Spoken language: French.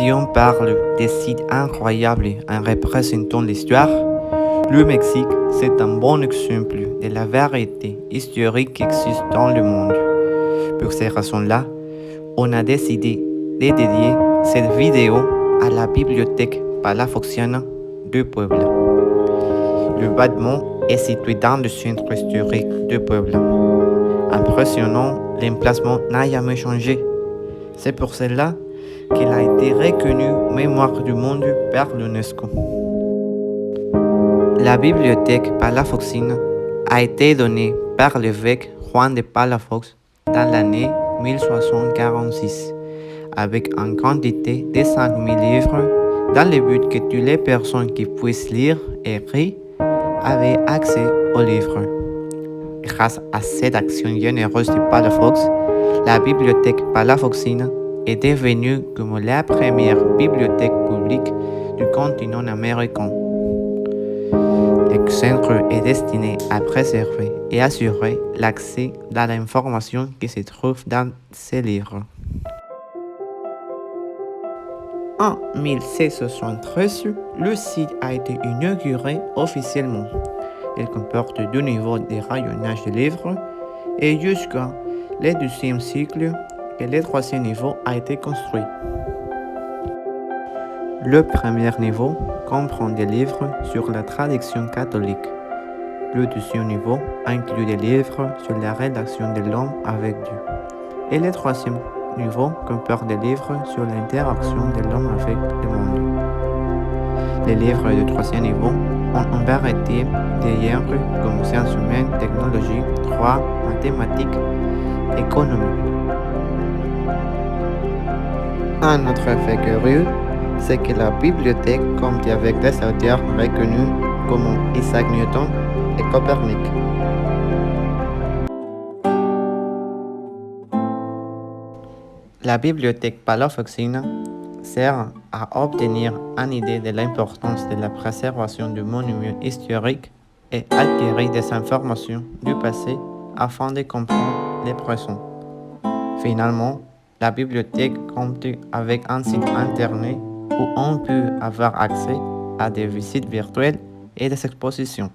Si on parle des sites incroyables en représentant l'histoire, le Mexique, c'est un bon exemple de la vérité historique qui existe dans le monde. Pour ces raisons-là, on a décidé de dédier cette vidéo à la bibliothèque Palafoxiana de Puebla. Le bâtiment est situé dans le centre historique de Puebla. Impressionnant, l'emplacement n'a jamais changé. C'est pour cela qu'il a été reconnu mémoire du monde par l'UNESCO. La bibliothèque Palafoxina a été donnée par l'évêque Juan de Palafox dans l'année 1646 avec une quantité de 5000 livres dans le but que toutes les personnes qui puissent lire et écrire avaient accès aux livres. Grâce à cette action généreuse de Palafox, la bibliothèque Palafoxina est devenue comme la première bibliothèque publique du continent américain. Le centre est destiné à préserver et assurer l'accès à l'information qui se trouve dans ces livres. En 1673, le site a été inauguré officiellement. Il comporte deux niveaux de rayonnage de livres et jusqu'à le XIIe siècle que le troisième niveau a été construit. Le premier niveau comprend des livres sur la tradition catholique. Le deuxième niveau inclut des livres sur la relation de l'homme avec Dieu. Et le troisième niveau comporte des livres sur l'interaction de l'homme avec le monde. Les livres du troisième niveau ont une variété de genres comme sciences humaines, technologie, droit, mathématiques, économie. Un autre fait curieux, c'est que la bibliothèque compte avec des auteurs reconnus comme Isaac Newton et Copernic. La bibliothèque Palafoxina sert à obtenir une idée de l'importance de la préservation du monument historique et acquérir des informations du passé afin de comprendre le présent. Finalement, la bibliothèque compte avec un site internet où on peut avoir accès à des visites virtuelles et des expositions.